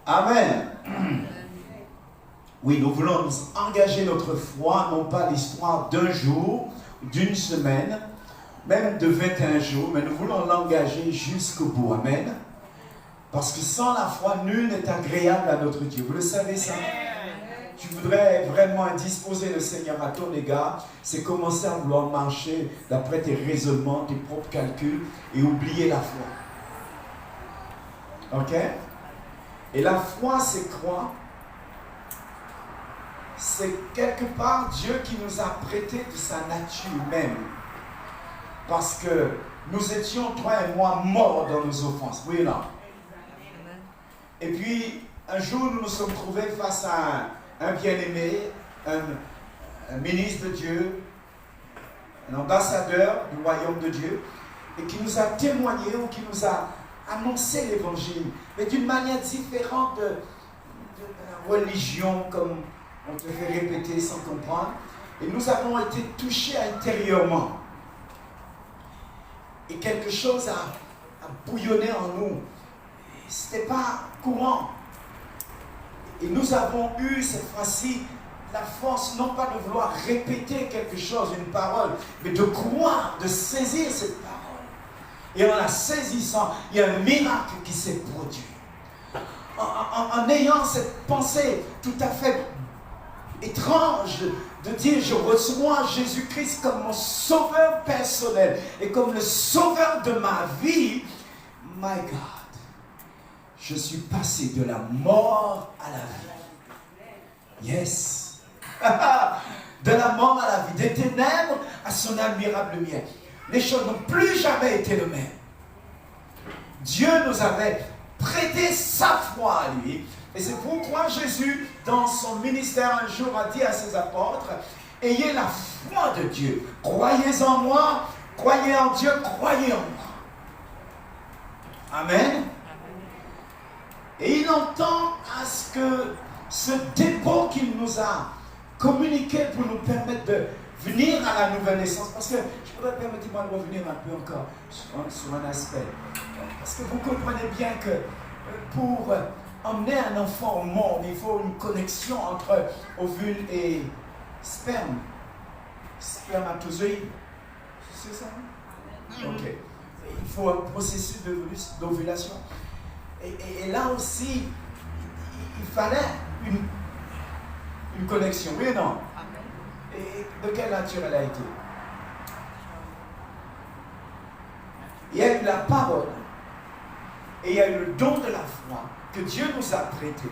Amen. Oui, nous voulons nous engager notre foi, non pas l'histoire d'un jour, d'une semaine, même de 21 jours, mais nous voulons l'engager jusqu'au bout. Amen. Parce que sans la foi, nul n'est agréable à notre Dieu. Vous le savez ça? Tu voudrais vraiment indisposer le Seigneur à ton égard, c'est commencer à vouloir marcher d'après tes raisonnements, tes propres calculs et oublier la foi. Ok? Et la foi, c'est quoi? C'est quelque part Dieu qui nous a prêté de sa nature même. Parce que nous étions, toi et moi, morts dans nos offenses. Oui ou non? Et puis, un jour, nous nous sommes trouvés face à un bien-aimé, un ministre de Dieu, un ambassadeur du royaume de Dieu, et qui nous a témoigné ou qui nous a annoncé l'évangile, mais d'une manière différente de la religion, comme on te fait répéter sans comprendre. Et nous avons été touchés intérieurement. Et quelque chose a bouillonné en nous. Ce n'était pas courant. Et nous avons eu cette fois-ci la force, non pas de vouloir répéter quelque chose, une parole, mais de croire, de saisir cette parole. Et en la saisissant, il y a un miracle qui s'est produit. En ayant cette pensée tout à fait étrange de dire je reçois Jésus-Christ comme mon sauveur personnel et comme le sauveur de ma vie, my God, je suis passé de la mort à la vie. Yes. De la mort à la vie, des ténèbres à son admirable lumière. Les choses n'ont plus jamais été le même. Dieu nous avait prêté sa foi à lui. Et c'est pourquoi Jésus, dans son ministère un jour, a dit à ses apôtres, ayez la foi de Dieu. Croyez en moi, croyez en Dieu, croyez en moi. Amen. Et il entend à ce que ce dépôt qu'il nous a communiqué pour nous permettre de venir à la nouvelle naissance. Parce que je voudrais permettez-moi de revenir un peu encore sur un aspect. Parce que vous comprenez bien que pour emmener un enfant au monde, il faut une connexion entre ovule et sperme. Spermatozoïde. C'est ça? Ok. Il faut un processus d'ovulation. Et là aussi, il fallait une connexion, oui ou non? Et de quelle nature elle a été? Il y a eu la parole et il y a eu le don de la foi que Dieu nous a prêté.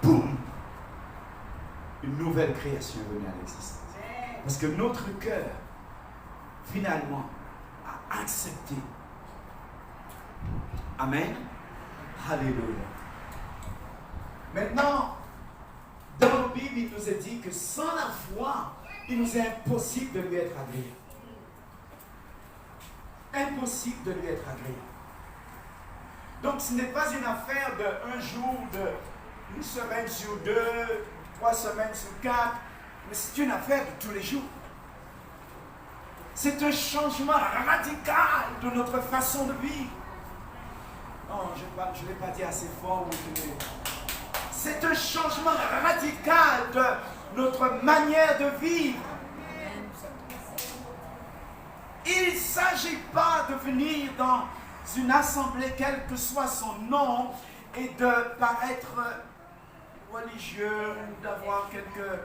Boum! Une nouvelle création est venue à l'existence. Parce que notre cœur, finalement, a accepté. Amen. Alléluia. Maintenant, dans la Bible, il nous est dit que sans la foi, il nous est impossible de lui être agréable. Impossible de lui être agréable. Donc ce n'est pas une affaire de un jour, de une semaine sur 2, 3 semaines sur 4, mais c'est une affaire de tous les jours. C'est un changement radical de notre façon de vivre. Non, je ne l'ai pas dit assez fort. C'est un changement radical de notre manière de vivre. Il ne s'agit pas de venir dans une assemblée, quel que soit son nom, et de paraître religieux, d'avoir quelques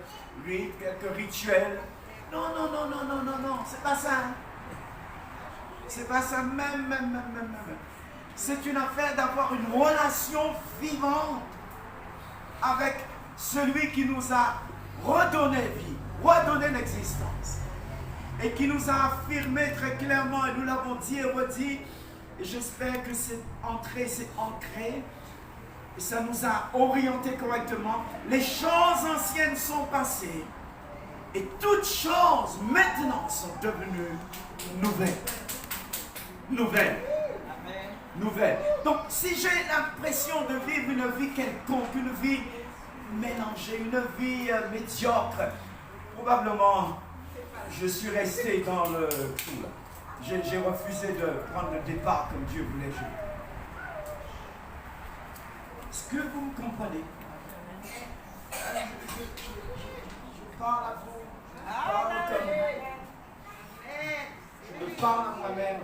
rites, quelques rituels. Non, c'est pas ça. C'est pas ça, même. C'est une affaire d'avoir une relation vivante avec celui qui nous a redonné vie, redonné l'existence. Et qui nous a affirmé très clairement, et nous l'avons dit et redit, et j'espère que c'est ancré, et ça nous a orienté correctement. Les choses anciennes sont passées, et toutes choses maintenant sont devenues nouvelles. Nouvelles. Donc, si j'ai l'impression de vivre une vie quelconque, une vie mélangée, une vie médiocre, probablement je suis resté dans le tout là. J'ai refusé de prendre le départ comme Dieu voulait. Est-ce que vous me comprenez? Je parle à vous, je parle comme je me parle à moi-même.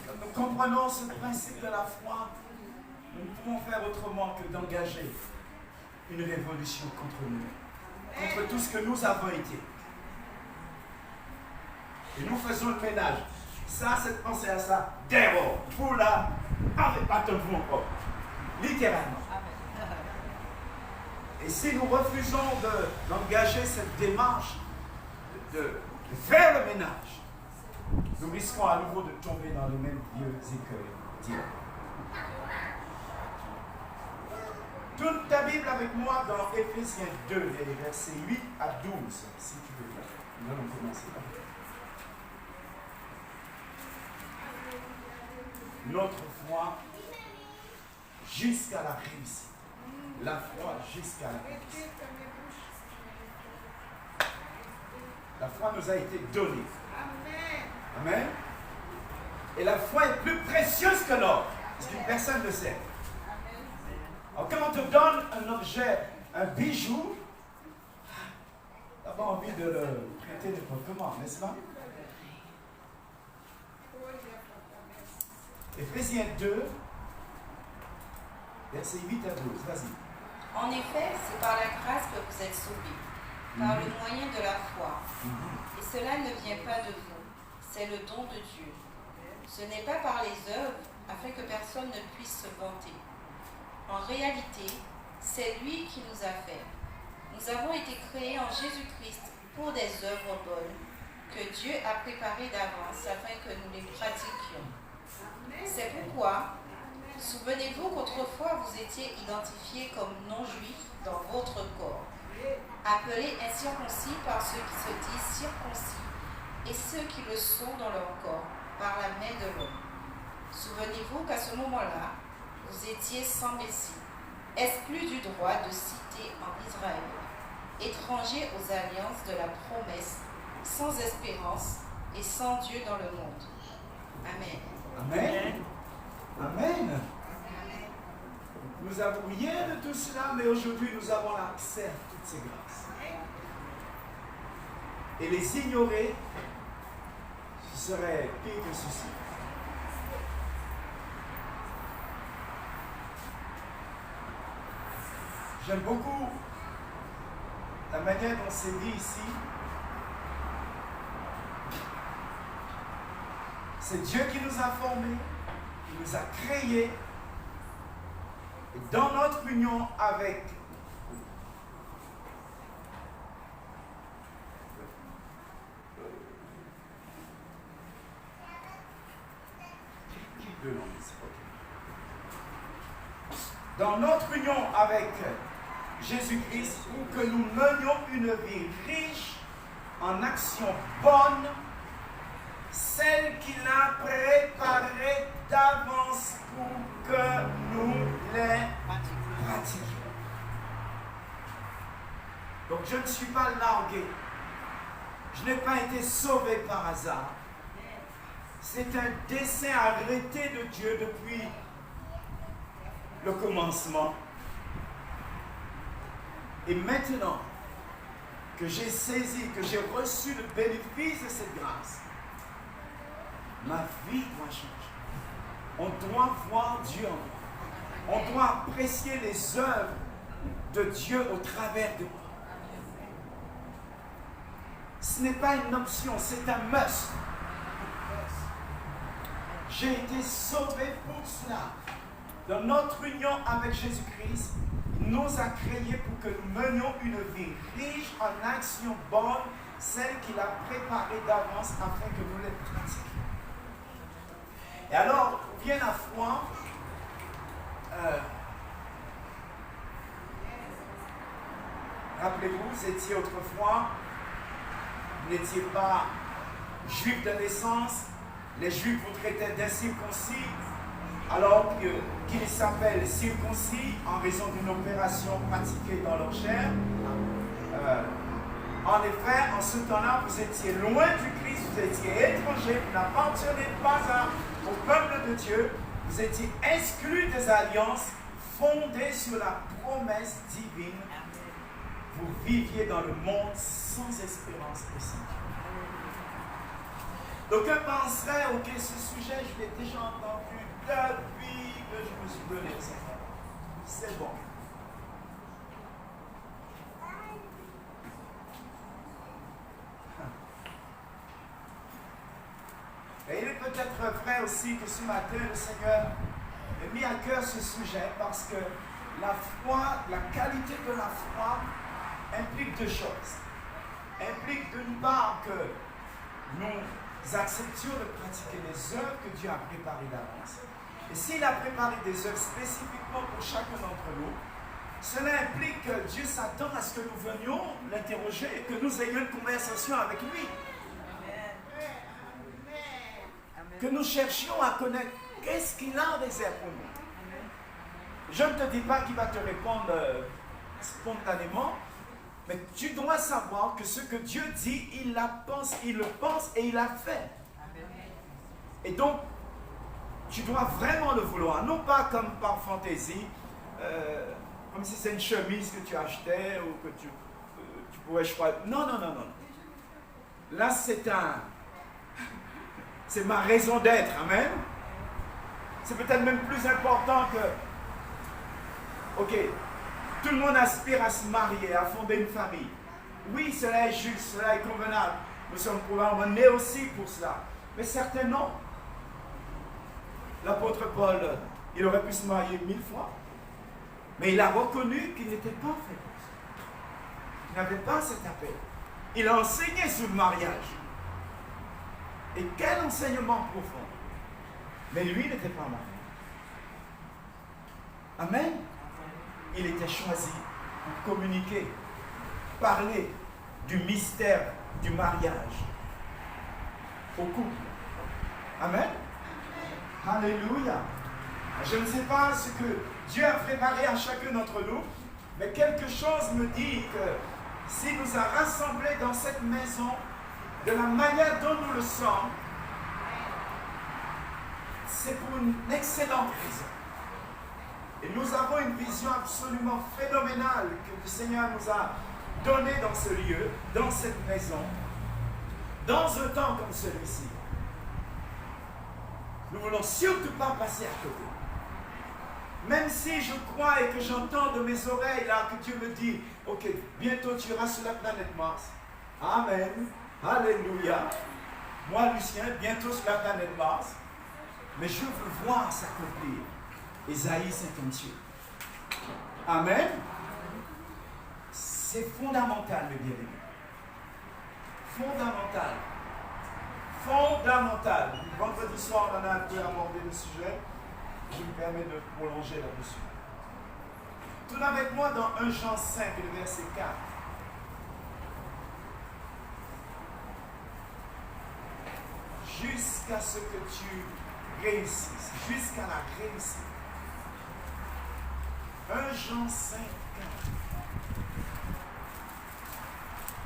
Quand nous comprenons ce principe de la foi, nous ne pouvons faire autrement que d'engager une révolution contre nous, contre tout ce que nous avons été. Et nous faisons le ménage. Ça, c'est de penser à ça. Déro, vous là, avec pas de vous encore. Littéralement. Et si nous refusons d'engager cette démarche, de faire le ménage, nous risquons à nouveau de tomber dans les mêmes vieux écueils. Tourne ta Bible avec moi dans Éphésiens 2, les versets 8 à 12, si tu veux bien. Nous allons commencer là. Notre foi jusqu'à la réussite. La foi jusqu'à la réussite. La foi nous a été donnée. Amen. Et la foi est plus précieuse que l'or. Parce qu'une personne ne le sait. Alors, quand on te donne un objet, un bijou, tu n'as pas envie de le prêter n'importe comment, n'est-ce pas? Éphésiens 2, versets 8 à 12. Vas-y. En effet, c'est par la grâce que vous êtes sauvés, par le moyen de la foi. Et cela ne vient pas de vous, c'est le don de Dieu. Ce n'est pas par les œuvres, afin que personne ne puisse se vanter. En réalité, c'est lui qui nous a fait. Nous avons été créés en Jésus-Christ pour des œuvres bonnes, que Dieu a préparées d'avance afin que nous les pratiquions. C'est pourquoi, souvenez-vous qu'autrefois vous étiez identifiés comme non-juifs dans votre corps, appelés incirconcis par ceux qui se disent circoncis et ceux qui le sont dans leur corps par la main de l'homme. Souvenez-vous qu'à ce moment-là, vous étiez sans Messie, exclus du droit de cité en Israël, étrangers aux alliances de la promesse, sans espérance et sans Dieu dans le monde. Amen. Amen. Amen. Nous n'avons rien de tout cela, mais aujourd'hui nous avons accès à toutes ces grâces. Et les ignorer, ce serait pire que ceci. J'aime beaucoup la manière dont c'est dit ici. C'est Dieu qui nous a formés, qui nous a créés. Et dans notre union avec dans notre union avec Jésus-Christ, pour que nous menions une vie riche en actions bonnes, celle qu'il a préparée d'avance pour que nous les pratiquions. Donc je ne suis pas largué. Je n'ai pas été sauvé par hasard. C'est un dessein arrêté de Dieu depuis le commencement. Et maintenant que j'ai saisi, que j'ai reçu le bénéfice de cette grâce, ma vie doit changer. On doit voir Dieu en moi. On doit apprécier les œuvres de Dieu au travers de moi. Ce n'est pas une option, c'est un must. J'ai été sauvé pour cela. Dans notre union avec Jésus-Christ, il nous a créés pour que nous menions une vie riche en actions bonnes, celles qu'il a préparées d'avance afin que nous les pratiquions. Et alors, vient la foi. Rappelez-vous, vous étiez autrefois, vous n'étiez pas juif de naissance. Les juifs vous traitaient d'incirconcis, alors qu'ils s'appellent circoncis en raison d'une opération pratiquée dans leur chair. En effet, en ce temps-là, vous étiez loin du Christ, vous étiez étrangers, vous n'appartenez pas au peuple de Dieu, vous étiez exclus des alliances fondées sur la promesse divine. Vous viviez dans le monde sans espérance aussi. Donc, je penserais, ok, ce sujet, je l'ai déjà entendu depuis que je me suis donné le Seigneur. C'est bon. Et il est peut-être vrai aussi que ce matin, le Seigneur a mis à cœur ce sujet parce que la foi, la qualité de la foi implique deux choses. Implique d'une part que nous acceptions de pratiquer les œuvres que Dieu a préparées d'avance. Et s'il a préparé des œuvres spécifiquement pour chacun d'entre nous, cela implique que Dieu s'attend à ce que nous venions l'interroger et que nous ayons une conversation avec lui. Que nous cherchions à connaître qu'est-ce qu'il a réservé pour nous. Je ne te dis pas qu'il va te répondre spontanément, mais tu dois savoir que ce que Dieu dit, il le pense et il l'a fait. Et donc, tu dois vraiment le vouloir, non pas comme par fantaisie, comme si c'est une chemise que tu achetais ou que tu pourrais choisir. Non. Là, c'est ma raison d'être, amen. C'est peut-être même plus important que, ok, tout le monde aspire à se marier, à fonder une famille. Oui, cela est juste, cela est convenable. Nous sommes probablement nés aussi pour cela. Mais certains non. L'apôtre Paul, il aurait pu se marier 1000 fois. Mais il a reconnu qu'il n'était pas fait pour ça. Il n'avait pas cet appel. Il a enseigné sur le mariage. Et quel enseignement profond. Mais lui n'était pas marié. Amen. Il était choisi pour communiquer, parler du mystère du mariage au couple. Amen. Alléluia. Je ne sais pas ce que Dieu a préparé à chacun d'entre nous, mais quelque chose me dit que s'il nous a rassemblés dans cette maison, de la manière dont nous le sommes, c'est pour une excellente raison. Et nous avons une vision absolument phénoménale que le Seigneur nous a donnée dans ce lieu, dans cette maison, dans un temps comme celui-ci. Nous ne voulons surtout pas passer à côté. Même si je crois et que j'entends de mes oreilles là que Dieu me dit, ok, bientôt tu iras sur la planète Mars. Amen. Alléluia. Moi, Lucien, bientôt sur la planète Mars. Mais je veux voir s'accomplir Ésaïe 58. Amen. C'est fondamental, mes bien-aimés. Fondamental. Fondamental. Vendredi soir, on a un peu abordé le sujet. Je me permets de prolonger là-dessus. Tourne avec moi dans 1 Jean 5, le verset 4. Jusqu'à ce que tu réussisses, jusqu'à la réussite. 1 Jean 5, 4.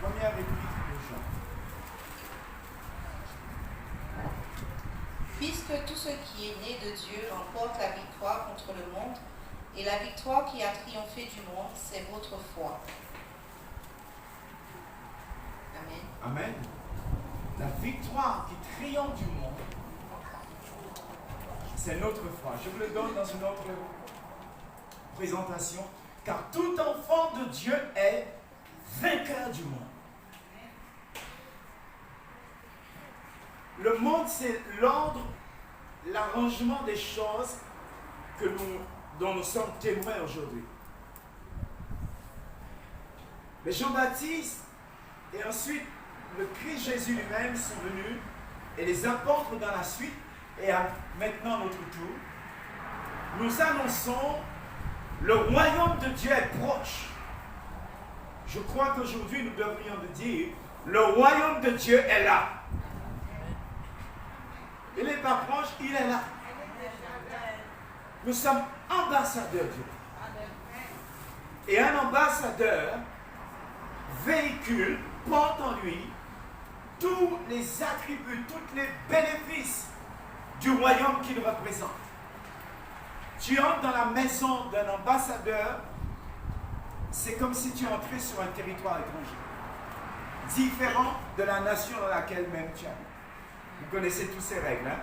Première épître de Jean. Puisque tout ce qui est né de Dieu remporte la victoire contre le monde, et la victoire qui a triomphé du monde, c'est votre foi. Amen. Amen. La victoire qui triomphe du monde, c'est notre foi. Je vous le donne dans une autre présentation. Car tout enfant de Dieu est vainqueur du monde. Le monde, c'est l'ordre, l'arrangement des choses dont nous sommes témoins aujourd'hui. Mais Jean-Baptiste et ensuite le Christ Jésus lui-même sont venus et les apôtres dans la suite et à maintenant notre tour. Nous annonçons le royaume de Dieu est proche. Je crois qu'aujourd'hui nous devrions dire le royaume de Dieu est là. Il n'est pas proche, il est là. Nous sommes ambassadeurs de Dieu. Et un ambassadeur véhicule porte en lui tous les attributs, tous les bénéfices du royaume qu'il représente. Tu entres dans la maison d'un ambassadeur, c'est comme si tu entrais sur un territoire étranger, différent de la nation dans laquelle même tu es. Vous connaissez toutes ces règles, hein?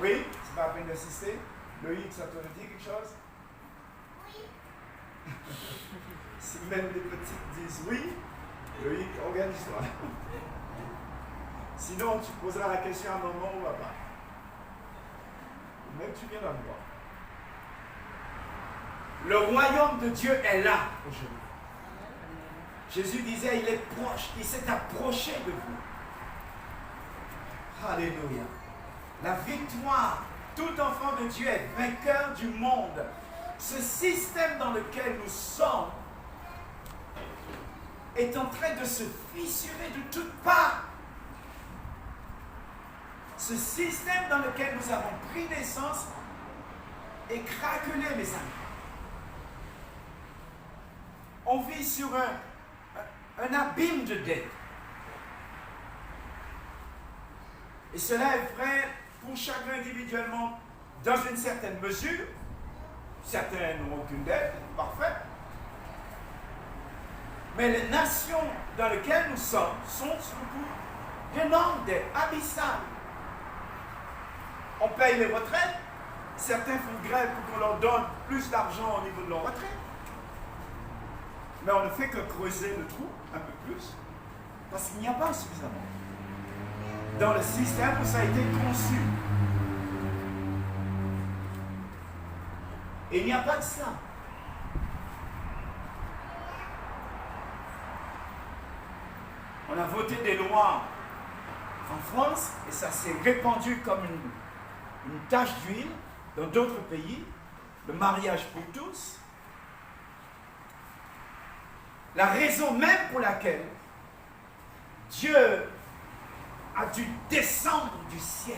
Oui? C'est pas la peine d'insister? Loïc, ça te dit quelque chose? Oui. Si même les petites disent oui, Loïc, organise-toi. Sinon, tu poseras la question à maman ou à papa. Même tu viens la voir. Le royaume de Dieu est là aujourd'hui. Jésus disait, il est proche, il s'est approché de vous. Alléluia. La victoire, tout enfant de Dieu est vainqueur du monde. Ce système dans lequel nous sommes est en train de se fissurer de toutes parts. Ce système dans lequel nous avons pris naissance est craquelé, mes amis. On vit sur un abîme de dettes. Et cela est vrai pour chacun individuellement dans une certaine mesure. Certains n'ont aucune dette, parfait. Mais les nations dans lesquelles nous sommes sont sous le coup d'énormes dettes, abyssales. On paye les retraites. Certains font grève pour qu'on leur donne plus d'argent au niveau de leur retraite. Mais on ne fait que creuser le trou un peu plus, parce qu'il n'y a pas suffisamment dans le système où ça a été conçu. Et il n'y a pas de ça. On a voté des lois en France et ça s'est répandu comme une tache d'huile dans d'autres pays. Le mariage pour tous. La raison même pour laquelle Dieu a dû descendre du ciel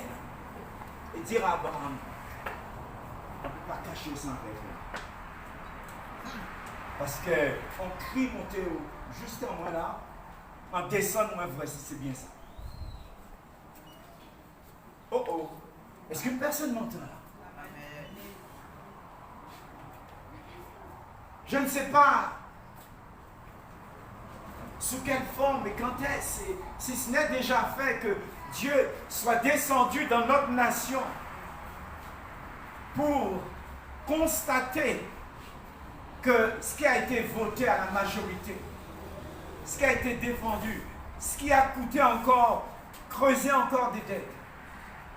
et dire à Abraham, on ne peut pas cacher ça avec lui. Parce qu'on crie monter juste en moi là, en descendant moi voici, c'est bien ça. Oh oh, est-ce qu'une personne m'entend là? Je ne sais pas sous quelle forme et quand est-ce, si ce n'est déjà fait que Dieu soit descendu dans notre nation pour constater que ce qui a été voté à la majorité, ce qui a été défendu, ce qui a coûté encore, creusé encore des dettes,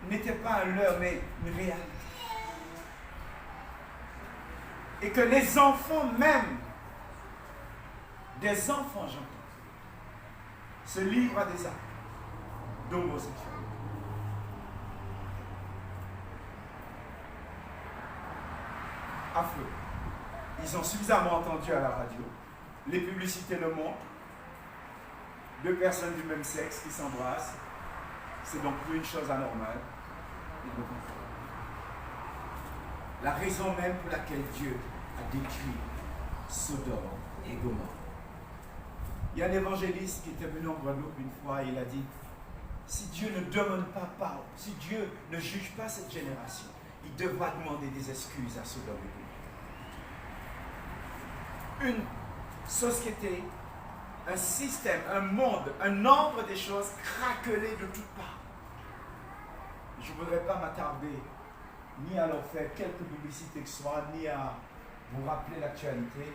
n'était pas un leurre, mais une réalité. Et que les enfants même, des enfants, j'entends, se livrent à des actes d'homosexualité. Affreux. Ils ont suffisamment entendu à la radio. Les publicités le montrent. Deux personnes du même sexe qui s'embrassent. C'est donc plus une chose anormale. La raison même pour laquelle Dieu a détruit Sodome et Gomorrhe. Il y a un évangéliste qui était venu en Guadeloupe une fois et il a dit, si Dieu ne demande pas pardon, si Dieu ne juge pas cette génération, il devra demander des excuses à Sodome et Gomorrhe. Une société, un système, un monde, un ordre des choses craquelé de toutes parts. Je ne voudrais pas m'attarder ni à leur faire quelques publicités que ce soit, ni à vous rappeler l'actualité.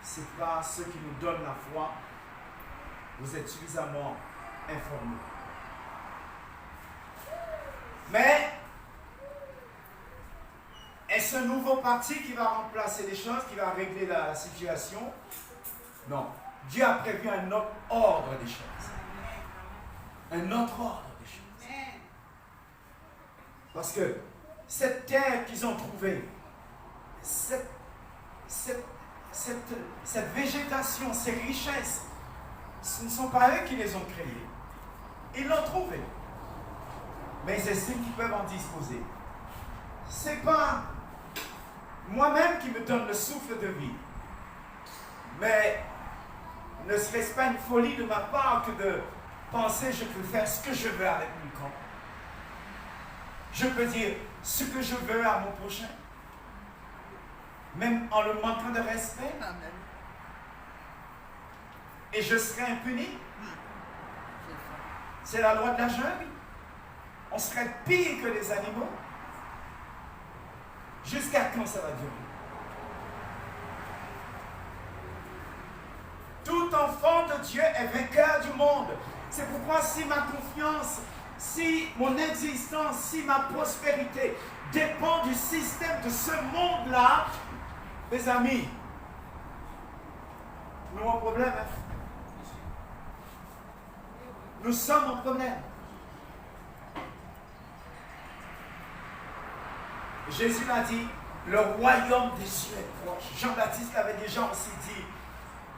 Ce n'est pas ceux qui nous donnent la foi. Vous êtes suffisamment informés. Mais est-ce un nouveau parti qui va remplacer les choses, qui va régler la situation? Non. Dieu a prévu un autre ordre des choses. Un autre ordre des choses. Parce que cette terre qu'ils ont trouvée, cette végétation, ces richesses, ce ne sont pas eux qui les ont créées. Ils l'ont trouvée. Mais ils estiment qu'ils peuvent en disposer. Ce n'est pas moi-même qui me donne le souffle de vie. Mais ne serait-ce pas une folie de ma part que de penser je peux faire ce que je veux avec mon corps. Je peux dire ce que je veux à mon prochain, même en le manquant de respect. Amen. Et je serai impuni. C'est la loi de la jungle. On serait pire que les animaux. Jusqu'à quand ça va durer? Tout enfant de Dieu est vainqueur du monde. C'est pourquoi si ma confiance, si mon existence, si ma prospérité dépend du système de ce monde-là, mes amis, nous avons un problème. Hein? Nous sommes en problème. Jésus l'a dit, le royaume des cieux est proche. Jean-Baptiste l'avait déjà aussi dit.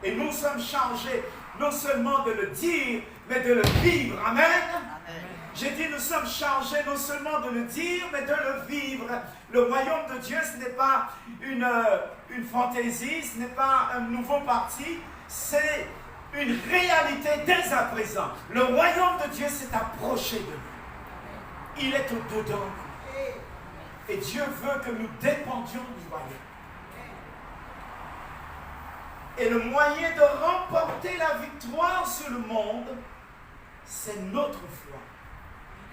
Et nous sommes chargés non seulement de le dire, mais de le vivre. Amen. Amen. J'ai dit, nous sommes chargés non seulement de le dire, mais de le vivre. Le royaume de Dieu, ce n'est pas une fantaisie, ce n'est pas un nouveau parti, c'est une réalité dès à présent. Le royaume de Dieu s'est approché de nous. Il est au-dedans. Et Dieu veut que nous dépendions du royaume. Et le moyen de remporter la victoire sur le monde, c'est notre foi.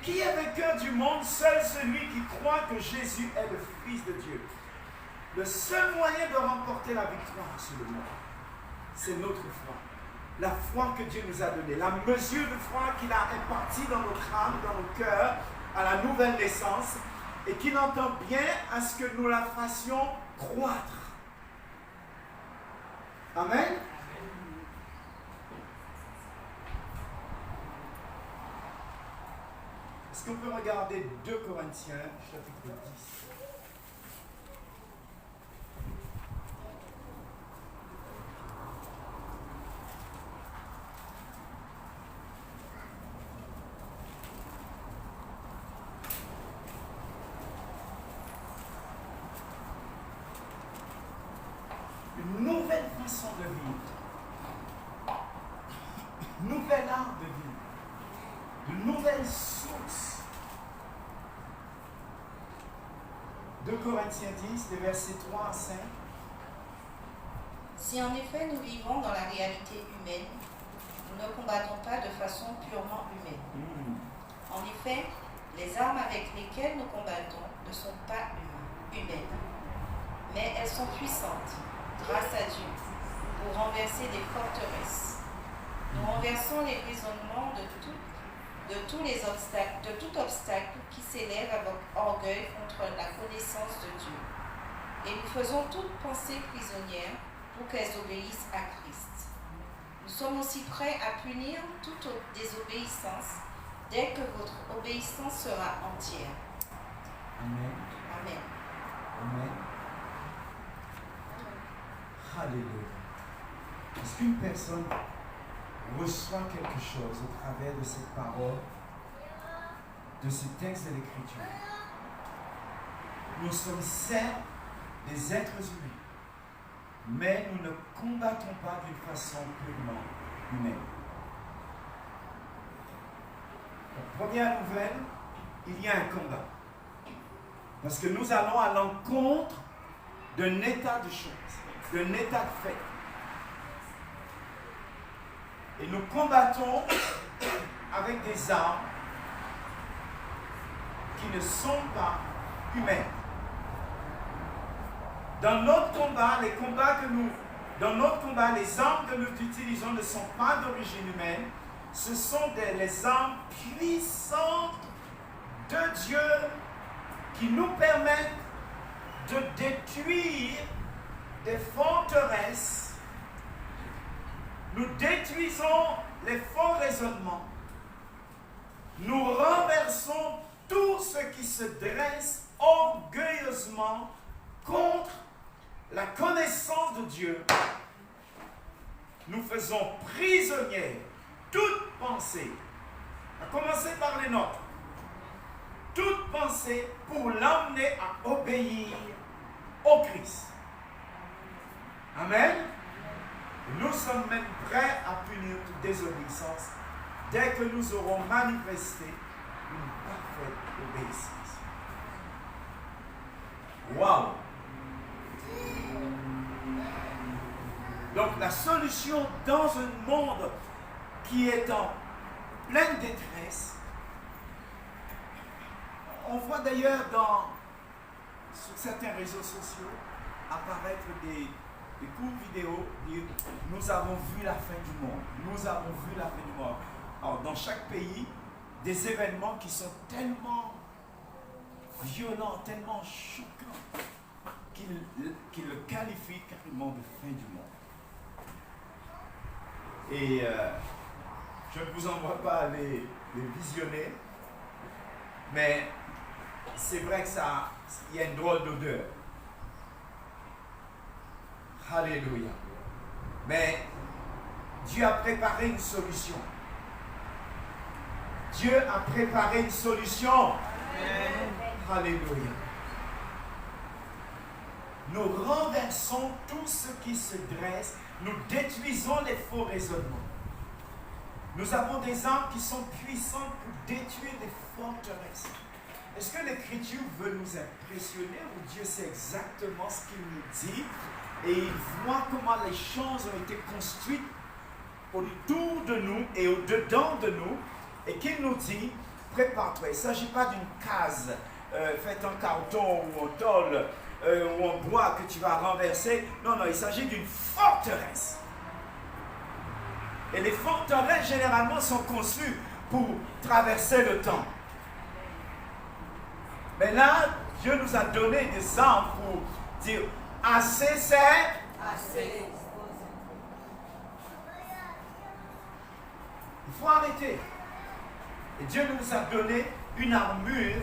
Qui est vainqueur du monde? Seul celui qui croit que Jésus est le Fils de Dieu. Le seul moyen de remporter la victoire sur le monde, c'est notre foi. La foi que Dieu nous a donnée, la mesure de foi qu'il a impartie dans notre âme, dans nos cœurs, à la nouvelle naissance, et qu'il entend bien à ce que nous la fassions croître. Amen. Est-ce qu'on peut regarder 2 Corinthiens, chapitre 10? Une nouvelle façon de vivre, nouvel art de vivre, de nouvelles sources. 2 Corinthiens 10, les versets 3 à 5. Si en effet nous vivons dans la réalité humaine, nous ne combattons pas de façon purement humaine. En effet, les armes avec lesquelles nous combattons ne sont pas humaines, mais elles sont puissantes, grâce à Dieu, pour renverser des forteresses. Nous renversons les raisonnements de tout obstacle qui s'élève avec orgueil contre la connaissance de Dieu. Et nous faisons toute pensée prisonnière pour qu'elles obéissent à Christ. Nous sommes aussi prêts à punir toute désobéissance dès que votre obéissance sera entière. Amen. Amen. Amen. Alléluia. Est-ce qu'une personne reçoit quelque chose au travers de cette parole, de ce texte de l'Écriture? Nous sommes certes des êtres humains, mais nous ne combattons pas d'une façon purement humaine. La première nouvelle, il y a un combat. Parce que nous allons à l'encontre d'un état de choses, d'un état de fait. Et nous combattons avec des armes qui ne sont pas humaines. Dans notre combat, les armes que nous utilisons ne sont pas d'origine humaine. Ce sont les armes puissantes de Dieu qui nous permettent de détruire des forteresses. Nous détruisons les faux raisonnements. Nous renversons tout ce qui se dresse orgueilleusement contre la connaissance de Dieu. Nous faisons prisonnière toute pensée, à commencer par les nôtres, toute pensée pour l'emmener à obéir au Christ. Amen. Nous sommes même prêts à punir toute désobéissance dès que nous aurons manifesté une parfaite obéissance. Waouh! Donc la solution dans un monde qui est en pleine détresse, on voit d'ailleurs sur certains réseaux sociaux apparaître des courtes vidéos dire nous avons vu la fin du monde, nous avons vu la fin du monde. Alors dans chaque pays, des événements qui sont tellement violents, tellement choquants, qu'ils le qualifient carrément de fin du monde. Et je ne vous envoie pas les visionner, mais c'est vrai que il y a une drôle d'odeur. Alléluia. Mais Dieu a préparé une solution. Dieu a préparé une solution. Amen. Alléluia. Nous renversons tout ce qui se dresse. Nous détruisons les faux raisonnements. Nous avons des armes qui sont puissantes pour détruire des forteresses. Est-ce que l'Écriture veut nous impressionner ou Dieu sait exactement ce qu'il nous dit et il voit comment les choses ont été construites autour de nous et au-dedans de nous et qu'il nous dit, prépare-toi. Il ne s'agit pas d'une case faite en carton ou en tôle ou en bois que tu vas renverser. Non, il s'agit d'une forteresse. Et les forteresses, généralement, sont conçues pour traverser le temps. Mais là, Dieu nous a donné des armes pour dire, assez c'est assez. Il faut arrêter. Et Dieu nous a donné une armure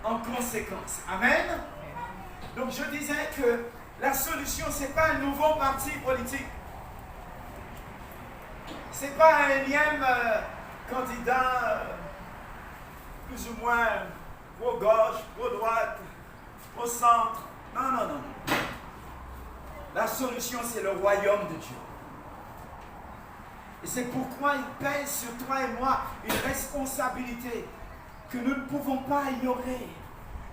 en conséquence. Amen. Donc je disais que la solution, ce n'est pas un nouveau parti politique. Ce n'est pas un énième candidat plus ou moins au gauche, au droite, au centre. Non. La solution, c'est le royaume de Dieu. Et c'est pourquoi il pèse sur toi et moi une responsabilité que nous ne pouvons pas ignorer.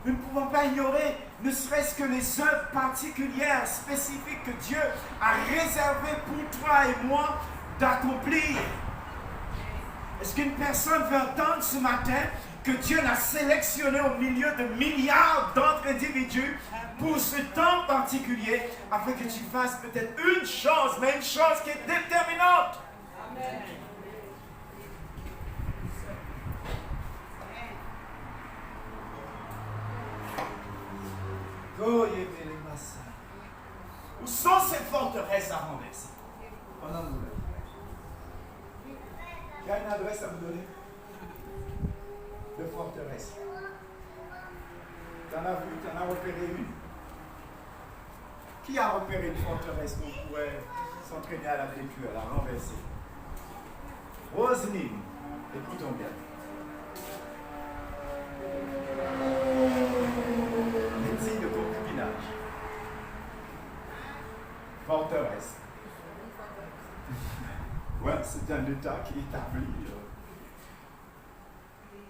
Nous ne pouvons pas ignorer ne serait-ce que les œuvres particulières, spécifiques que Dieu a réservées pour toi et moi d'accomplir. Est-ce qu'une personne veut entendre ce matin que Dieu l'a sélectionné au milieu de milliards d'autres individus pour ce temps particulier afin que tu fasses peut-être une chose, mais une chose qui est déterminante? Amen. Où sont ces forteresses à renverser? Il y a une adresse à me donner de forteresse. Tu en as vu, tu en as repéré une? Qui a repéré une forteresse qu'on pourrait s'entraîner à la détruire, à la renverser? Roselyne, écoutons bien. Médecine de concubinage. Forteresse. Ouais, c'est un état qui est établi.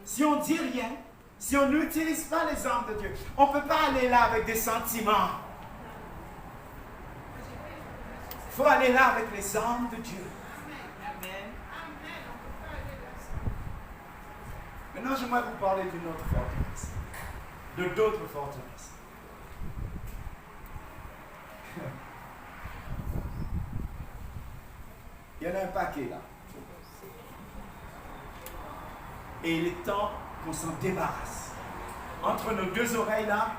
Si on ne dit rien, si on n'utilise pas les armes de Dieu, on ne peut pas aller là avec des sentiments. Il faut aller là avec les armes de Dieu. Maintenant, j'aimerais vous parler d'une autre forteresse. De d'autres forteresses. Il y en a un paquet là. Et il est temps qu'on s'en débarrasse. Entre nos deux oreilles là,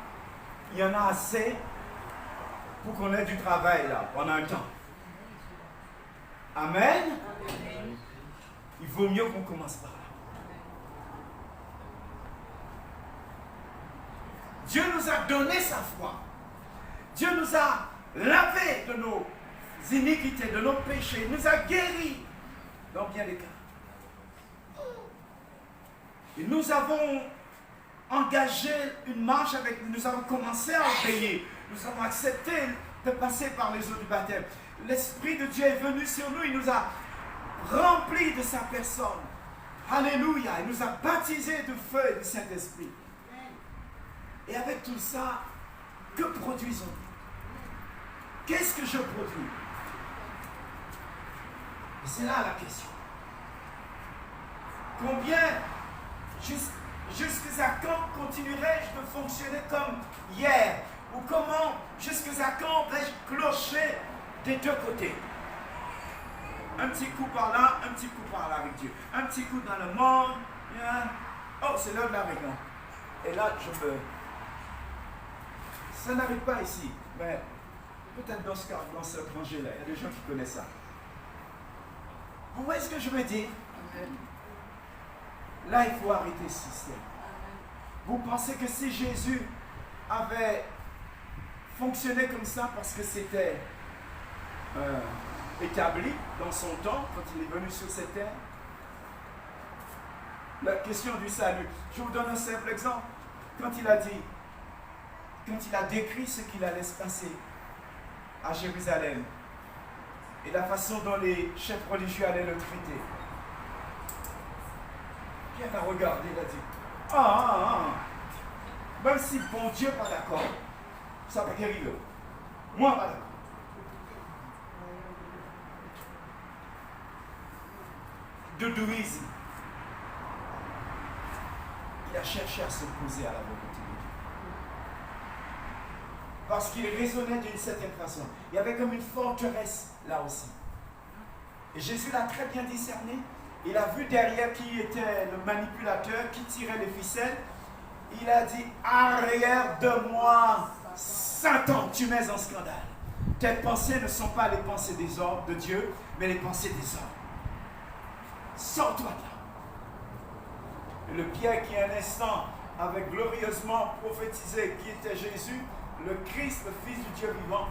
il y en a assez pour qu'on ait du travail là pendant un temps. Amen. Il vaut mieux qu'on commence par là. Dieu nous a donné sa foi. Dieu nous a lavé de nos iniquités, de nos péchés. Il nous a guéris dans bien des cas. Et nous avons engagé une marche avec lui. Nous avons commencé à obéir. Nous avons accepté de passer par les eaux du baptême. L'Esprit de Dieu est venu sur nous, il nous a remplis de sa personne. Alléluia, il nous a baptisés du feu et du Saint-Esprit. Et avec tout ça, que produisons-nous? Qu'est-ce que je produis? Et c'est là la question. Combien, jusqu'à quand continuerai-je de fonctionner comme hier? Ou comment, jusqu'à quand vais-je clocher des deux côtés? Un petit coup par là, un petit coup par là avec Dieu. Un petit coup dans le monde. Oh, c'est l'heure de la réunion. Et là, ça n'arrive pas ici. Mais peut-être dans ce rangée-là, il y a des gens qui connaissent ça. Vous voyez ce que je veux dire? Là, il faut arrêter ce système. Vous pensez que si Jésus avait fonctionné comme ça parce que c'était établi dans son temps, quand il est venu sur cette terre, la question du salut. Je vous donne un simple exemple. Quand il a décrit ce qu'il allait se passer à Jérusalem et la façon dont les chefs religieux allaient le traiter, Pierre a regardé, il a dit, même si bon Dieu pas d'accord, ça va guérir. Moi pas d'accord. De douisme. Il a cherché à s'opposer à la volonté de Dieu. Parce qu'il raisonnait d'une certaine façon. Il y avait comme une forteresse là aussi. Et Jésus l'a très bien discerné. Il a vu derrière qui était le manipulateur, qui tirait les ficelles. Il a dit, arrière de moi, Satan, tu mets en scandale. Tes pensées ne sont pas les pensées des hommes, de Dieu, mais les pensées des hommes. Sors-toi de là. Et le Pierre qui un instant avait glorieusement prophétisé qui était Jésus, le Christ, le Fils du Dieu vivant,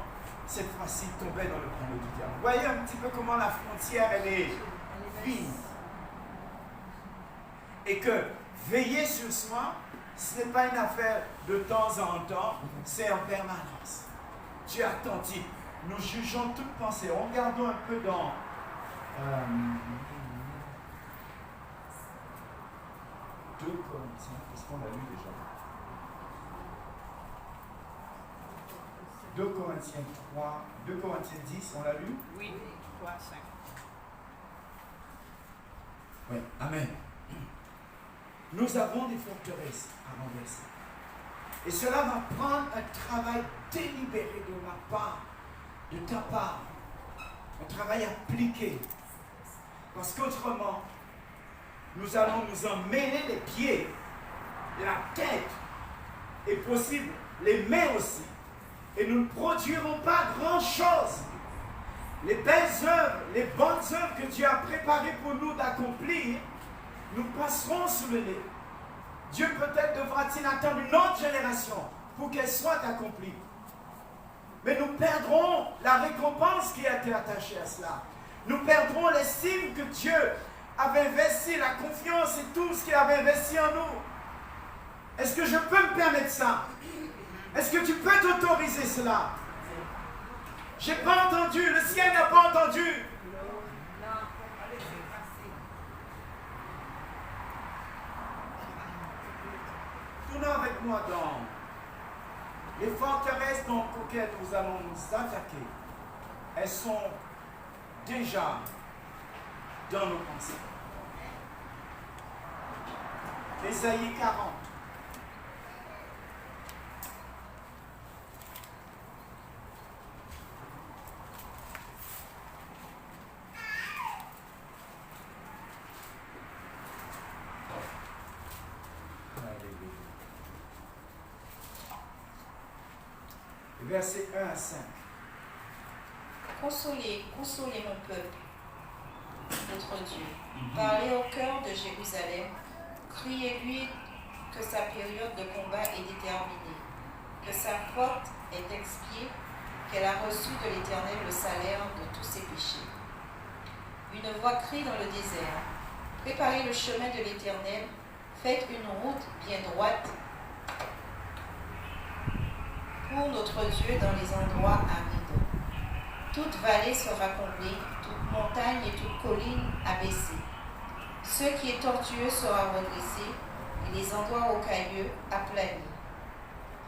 cette fois-ci tombait dans le panneau du diable. Vous voyez un petit peu comment la frontière elle est fine. Et que veiller sur soi, ce n'est pas une affaire de temps en temps, c'est en permanence. Tu es attentif. Nous jugeons toute pensée. Regardons un peu dans 2 Corinthiens, qu'est-ce qu'on a lu déjà? 2 Corinthiens 3, 2 Corinthiens 10, on l'a lu? Oui, 3, 5. Oui, amen. Nous avons des forteresses à renverser. Et cela va prendre un travail délibéré de ma part, de ta part. Un travail appliqué. Parce qu'autrement, nous allons nous en mêler les pieds, la tête, et possible les mains aussi. Et nous ne produirons pas grand-chose. Les belles œuvres, les bonnes œuvres que Dieu a préparées pour nous d'accomplir, nous passerons sous le nez. Dieu peut-être devra-t-il attendre une autre génération pour qu'elle soit accomplie. Mais nous perdrons la récompense qui a été attachée à cela. Nous perdrons l'estime que Dieu avait investi, la confiance et tout ce qu'il avait investi en nous. Est-ce que je peux me permettre ça? Est-ce que tu peux t'autoriser cela? J'ai pas entendu, le ciel n'a pas entendu. Tournons avec moi dans les forteresses auxquelles nous allons nous attaquer. Elles sont déjà dans nos pensées. Ésaïe 40. Versets 1 à 5. Consolez, consolez mon peuple, notre Dieu. Parlez au cœur de Jérusalem. Criez-lui que sa période de combat est déterminée, que sa faute est expiée, qu'elle a reçu de l'Éternel le salaire de tous ses péchés. Une voix crie dans le désert. Préparez le chemin de l'Éternel. Faites une route bien droite pour notre Dieu dans les endroits arides. Toute vallée sera comblée, toute montagne et toute colline abaissée. Ce qui est tortueux sera redressé, et les endroits rocailleux aplanis.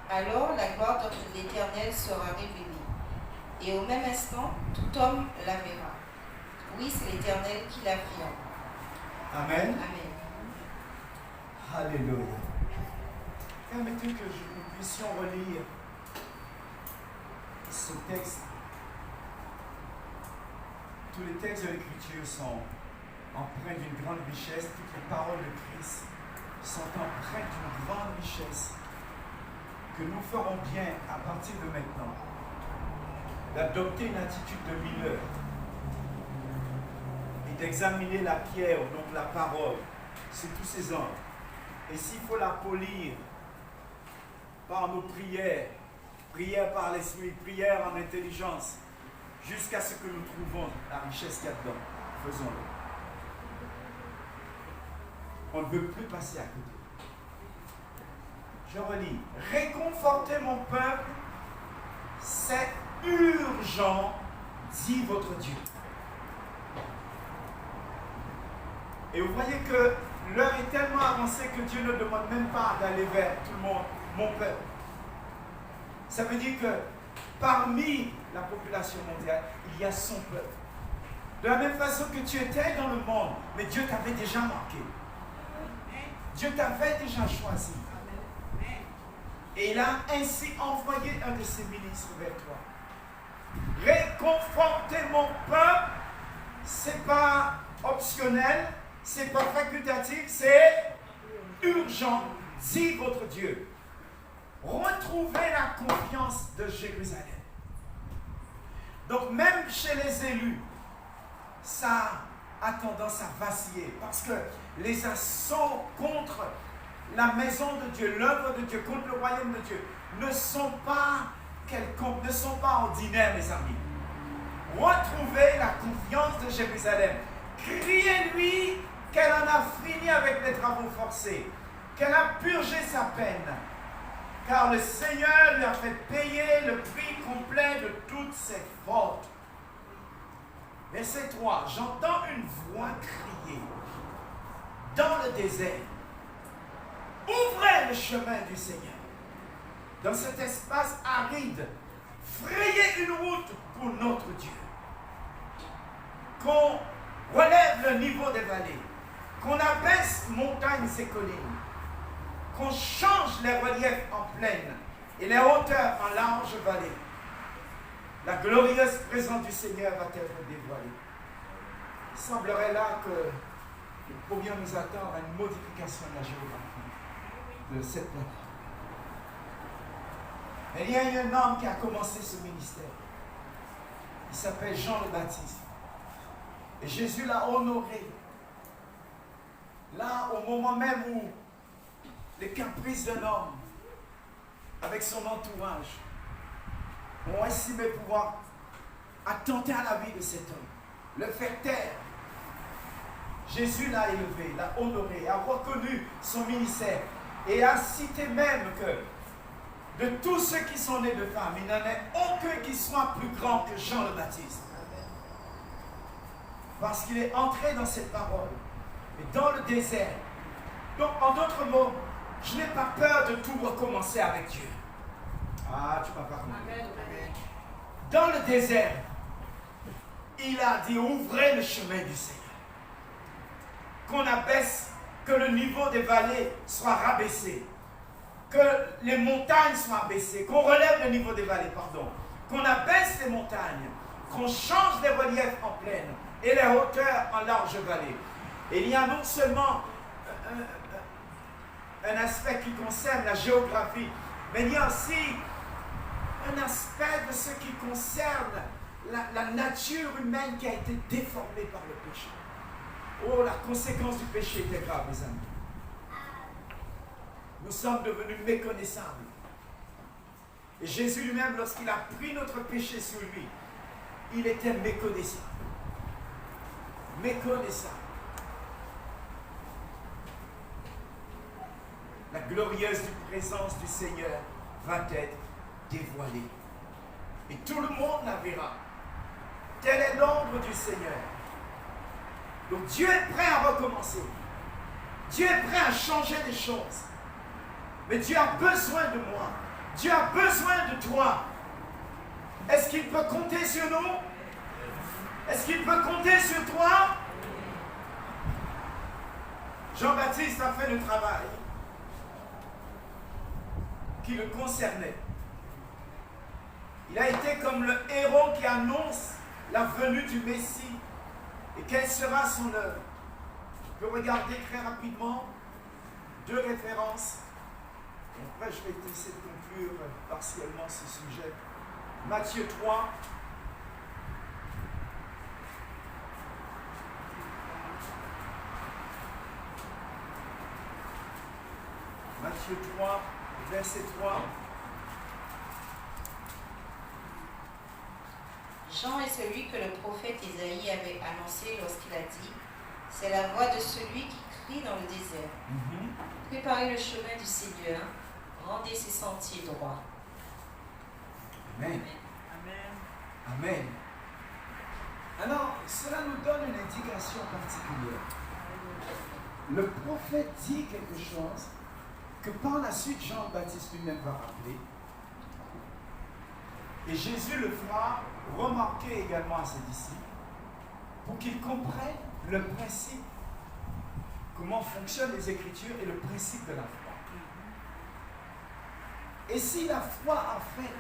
Alors la gloire de l'Éternel sera révélée, et au même instant, tout homme la verra. Oui, c'est l'Éternel qui l'affirme. Amen. Amen. Alléluia. Permettez que nous puissions relire ce texte. Tous les textes de l'Écriture sont empreints d'une grande richesse. Toutes les paroles de Christ sont empreintes d'une grande richesse que nous ferons bien à partir de maintenant d'adopter une attitude de mineur et d'examiner la pierre, donc la parole, c'est tous ces hommes. Et s'il faut la polir par nos prières, prières par l'esprit, prières en intelligence, jusqu'à ce que nous trouvons la richesse qu'il y a dedans, faisons-le. On ne veut plus passer à côté. Je relis. Réconfortez mon peuple, c'est urgent, dit votre Dieu. Et vous voyez que l'heure est tellement avancée que Dieu ne demande même pas d'aller vers tout le monde, mon peuple. Ça veut dire que parmi la population mondiale, il y a son peuple. De la même façon que tu étais dans le monde, mais Dieu t'avait déjà marqué. Dieu t'avait déjà choisi. Et il a ainsi envoyé un de ses ministres vers toi. Réconforter mon peuple, c'est pas optionnel, c'est pas facultatif, c'est urgent, dit votre Dieu. Retrouvez la confiance de Jérusalem. Donc même chez les élus, ça a tendance à vaciller parce que les assauts contre la maison de Dieu, l'œuvre de Dieu, contre le royaume de Dieu, ne sont pas quelconques, ne sont pas ordinaires, mes amis. Retrouvez la confiance de Jérusalem. Criez-lui qu'elle en a fini avec les travaux forcés, qu'elle a purgé sa peine, car le Seigneur lui a fait payer le prix complet de toutes ses fautes. Verset 3, j'entends une voix crier dans le désert. Ouvrez le chemin du Seigneur. Dans cet espace aride, frayez une route pour notre Dieu. Qu'on relève le niveau des vallées, qu'on abaisse montagnes et collines, qu'on change les reliefs en plaine et les hauteurs en larges vallées. La glorieuse présence du Seigneur va être dévoilée. Il semblerait là que nous pourrions nous attendre à une modification de la géographie de cette planète. Mais il y a eu un homme qui a commencé ce ministère. Il s'appelle Jean le Baptiste. Et Jésus l'a honoré. Là, au moment même où les caprices d'un homme, avec son entourage, ont estimé pouvoir attenter à la vie de cet homme, le faire taire. Jésus l'a élevé, l'a honoré, a reconnu son ministère et a cité même que de tous ceux qui sont nés de femmes, il n'en est aucun qui soit plus grand que Jean le Baptiste. Parce qu'il est entré dans cette parole, et dans le désert. Donc, en d'autres mots, je n'ai pas peur de tout recommencer avec Dieu. Ah, tu m'as pas compris. Dans le désert, il a dit, ouvrez le chemin du Seigneur. Qu'on abaisse, que le niveau des vallées soit rabaissé, que les montagnes soient abaissées, qu'on relève le niveau des vallées, pardon, qu'on abaisse les montagnes, qu'on change les reliefs en plaine et les hauteurs en larges vallées. Et il y a non seulement un aspect qui concerne la géographie, mais il y a aussi un aspect de ce qui concerne la nature humaine qui a été déformée par le péché. Oh, la conséquence du péché était grave, mes amis. Nous sommes devenus méconnaissables. Et Jésus lui-même, lorsqu'il a pris notre péché sur lui, il était méconnaissable. Méconnaissable. La glorieuse présence du Seigneur va être dévoilée. Et tout le monde la verra. Tel est l'ordre du Seigneur. Donc Dieu est prêt à recommencer. Dieu est prêt à changer les choses. Mais Dieu a besoin de moi. Dieu a besoin de toi. Est-ce qu'il peut compter sur nous? Est-ce qu'il peut compter sur toi? Jean-Baptiste a fait le travail qui le concernait. Il a été comme le héros qui annonce la venue du Messie. Et quelle sera son œuvre? Je peux regarder très rapidement 2 références. Et après, je vais essayer de conclure partiellement ce sujet. Matthieu 3. Matthieu 3, verset 3. Jean est celui que le prophète Isaïe avait annoncé lorsqu'il a dit « C'est la voix de celui qui crie dans le désert. Préparez le chemin du Seigneur, rendez ses sentiers droits. » Amen. Amen. Alors, cela nous donne une indication particulière. Le prophète dit quelque chose que par la suite Jean-Baptiste lui-même va rappeler. Et Jésus le fera remarquer également à ses disciples pour qu'ils comprennent le principe, comment fonctionnent les Écritures et le principe de la foi. Et si la foi, en fait,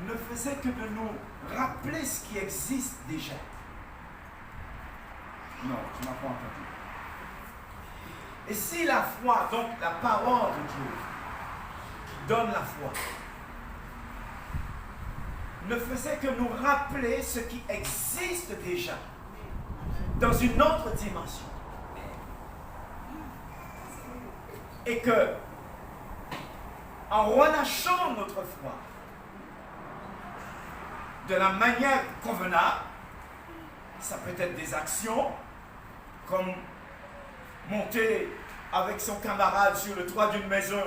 ne faisait que de nous rappeler ce qui existe déjà. Non, tu ne m'as pas entendu. Et si la foi, donc la parole de Dieu, qui donne la foi, ne faisait que nous rappeler ce qui existe déjà dans une autre dimension. Et que, en relâchant notre foi de la manière convenable, ça peut être des actions, comme monter avec son camarade sur le toit d'une maison,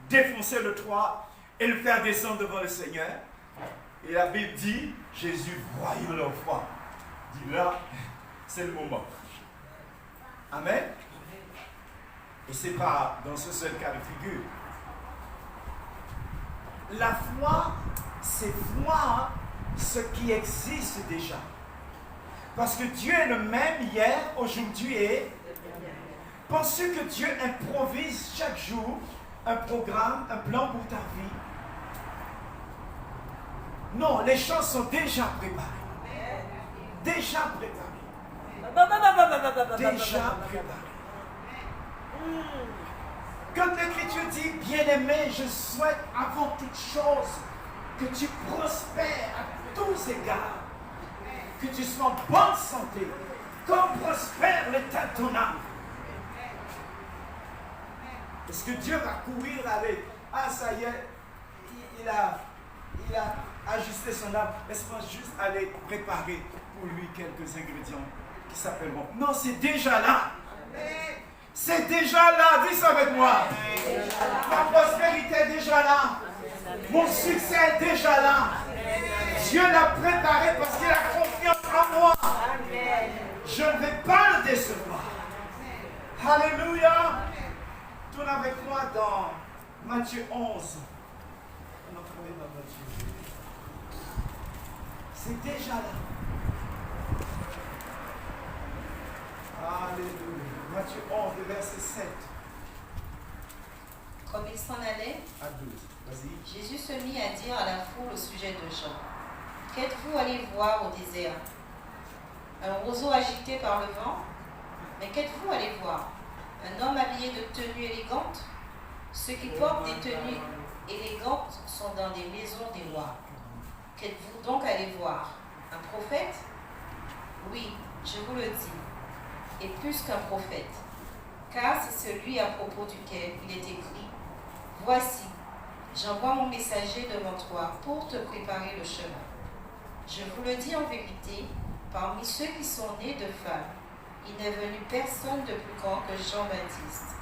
défoncer le toit et le faire descendre devant le Seigneur. Et la Bible dit, Jésus voyant leur foi, dit là, c'est le moment. Amen. Et c'est pas dans ce seul cas de figure. La foi, c'est voir ce qui existe déjà. Parce que Dieu est le même hier, aujourd'hui et... Penses-tu que Dieu improvise chaque jour un programme, un plan pour ta vie? Non, les choses sont déjà préparées. Déjà préparées. Déjà préparées. Quand l'Écriture dit, bien-aimé, je souhaite avant toute chose que tu prospères à tous égards, que tu sois en bonne santé, comme prospère l'état de ton âme. Est-ce que Dieu va courir avec, ah ça y est, il a ajusté son âme, laisse-moi juste aller préparer pour lui quelques ingrédients qui s'appelleront. Non, c'est déjà là. C'est déjà là, dis ça avec moi. Ma prospérité est déjà là. Mon succès est déjà là. Dieu l'a préparé parce qu'il a confiance en moi. Je ne vais pas le décevoir. Alléluia. Tourne avec moi dans Matthieu 11. C'est déjà là. Alléluia. Matthieu 11, verset 7. Comme il s'en allait, À 12. Vas-y. Jésus se mit à dire à la foule au sujet de Jean. Qu'êtes-vous allé voir au désert? Un roseau agité par le vent? Mais qu'êtes-vous allé voir? Un homme habillé de tenues élégantes? Ceux qui portent des tenues élégantes sont dans des maisons des rois. Qu'êtes-vous donc allé voir? Un prophète? Oui, je vous le dis, et plus qu'un prophète. Car c'est celui à propos duquel il est écrit, « Voici, j'envoie mon messager devant toi pour te préparer le chemin. » Je vous le dis en vérité, parmi ceux qui sont nés de femmes, il n'est venu personne de plus grand que Jean-Baptiste.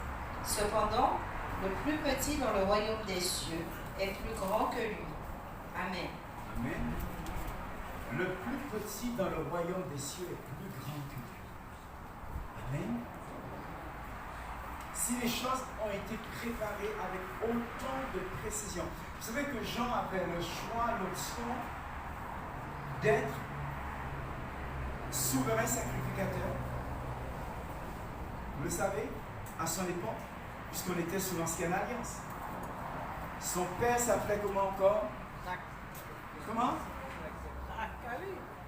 Cependant, le plus petit dans le royaume des cieux est plus grand que lui. Amen. Amen. Le plus petit dans le royaume des cieux est plus grand que lui. Amen. Si les choses ont été préparées avec autant de précision. Vous savez que Jean avait le choix, l'option d'être souverain sacrificateur. Vous le savez, à son époque, puisqu'on était sous l'ancienne alliance. Son père s'appelait comment encore? Comment?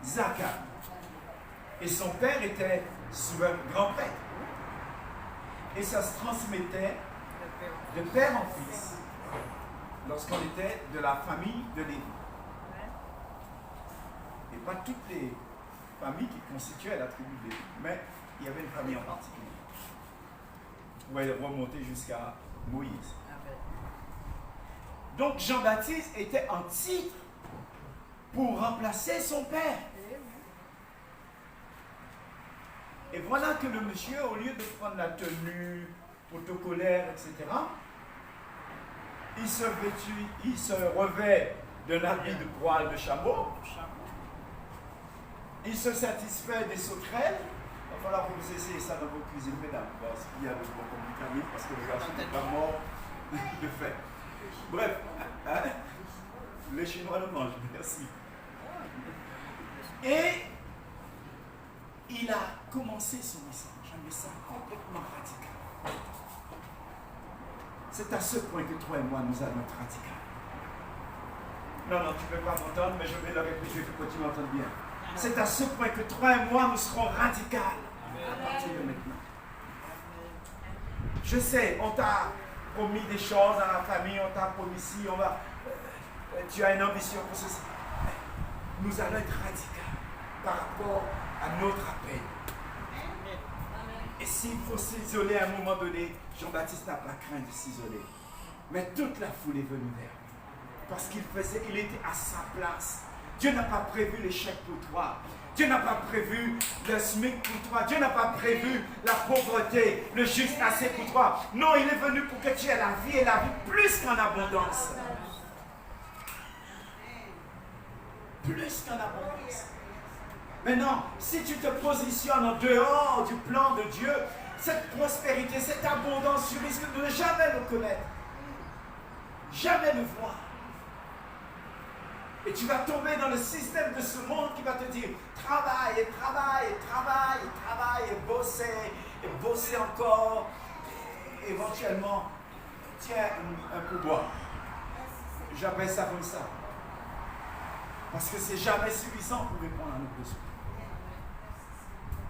Zacharie. Et son père était souverain grand prêtre. Et ça se transmettait de père en fils lorsqu'on était de la famille de Lévi. Et pas toutes les familles qui constituaient la tribu de Lévi, mais il y avait une famille en particulier. Vous pouvez remonter jusqu'à Moïse. Donc Jean-Baptiste était en titre pour remplacer son père. Et voilà que le monsieur, au lieu de prendre la tenue protocolaire, etc., il se revêt d'un habit de poil de chameau. Il se satisfait des sauterelles. Il va falloir que vous essayez ça dans vos cuisines, mesdames, parce qu'il y a de bons communicants, parce que le garçon n'est pas mort de faim. Bref, hein? Les Chinois le mangent, merci. Et il a commencé son message, un message complètement radical. C'est à ce point que toi et moi, nous allons être radicaux. Non, tu ne peux pas m'entendre, mais je vais le répéter pour que tu m'entendes bien. C'est à ce point que toi et moi, nous serons radicaux à partir de maintenant. Je sais, on t'a promis des choses dans la famille, on t'a promis si, tu as une ambition pour ceci. Nous allons être radicaux par rapport à notre appel. Et s'il faut s'isoler à un moment donné, Jean-Baptiste n'a pas craint de s'isoler. Mais toute la foule est venue vers lui. Parce qu'il était à sa place. Dieu n'a pas prévu l'échec pour toi. Dieu n'a pas prévu le SMIC pour toi. Dieu n'a pas prévu la pauvreté, le juste assez pour toi. Non, il est venu pour que tu aies la vie et la vie plus qu'en abondance. Plus qu'en abondance. Maintenant, si tu te positionnes en dehors du plan de Dieu, cette prospérité, cette abondance, tu risques de ne jamais le connaître. Jamais le voir. Et tu vas tomber dans le système de ce monde qui va te dire travaille, et travaille, et travaille, et travaille, et bosser encore, et éventuellement, tiens un pourboire. J'appelle ça comme ça. Parce que c'est jamais suffisant pour répondre à nos besoins.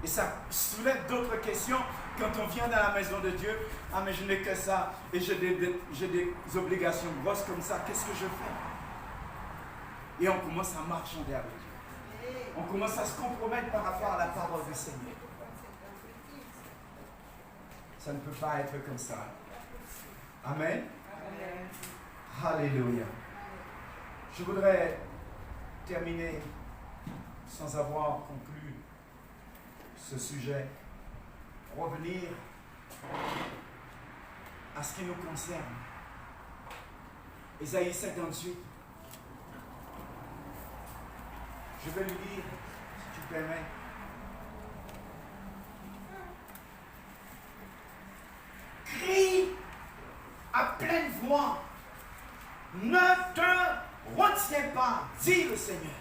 Et ça soulève d'autres questions quand on vient dans la maison de Dieu. Ah, mais je n'ai que ça, et j'ai des obligations grosses comme ça, qu'est-ce que je fais? Et on commence à marchander avec Dieu. On commence à se compromettre par rapport à la parole du Seigneur. Ça ne peut pas être comme ça. Amen. Alléluia. Je voudrais terminer sans avoir conclu ce sujet, revenir à ce qui nous concerne. Ésaïe 58. Je vais lui dire, si tu permets. Crie à pleine voix. Ne te retiens pas, dit le Seigneur.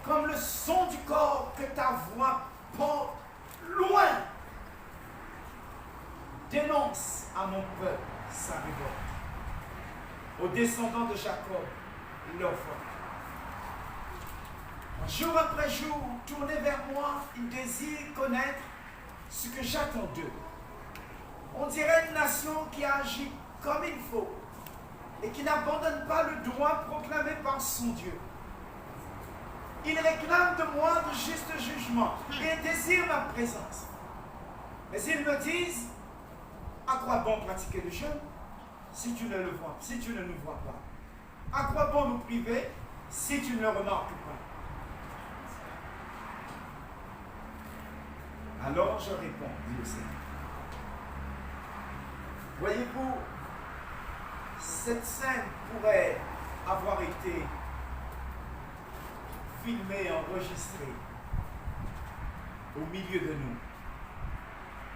Comme le son du corps que ta voix porte loin. Dénonce à mon peuple sa révolte. Aux descendants de Jacob, leur faute. Jour après jour, tournez vers moi, ils désirent connaître ce que j'attends d'eux. On dirait une nation qui agit comme il faut et qui n'abandonne pas le droit proclamé par son Dieu. Ils réclament de moi de juste jugement et désirent ma présence. Mais ils me disent, à quoi bon pratiquer le jeûne si tu ne le vois, si tu ne nous vois pas? À quoi bon nous priver si tu ne le remarques pas? Alors je réponds, dit le Seigneur. Voyez-vous, cette scène pourrait avoir été filmé, enregistré au milieu de nous.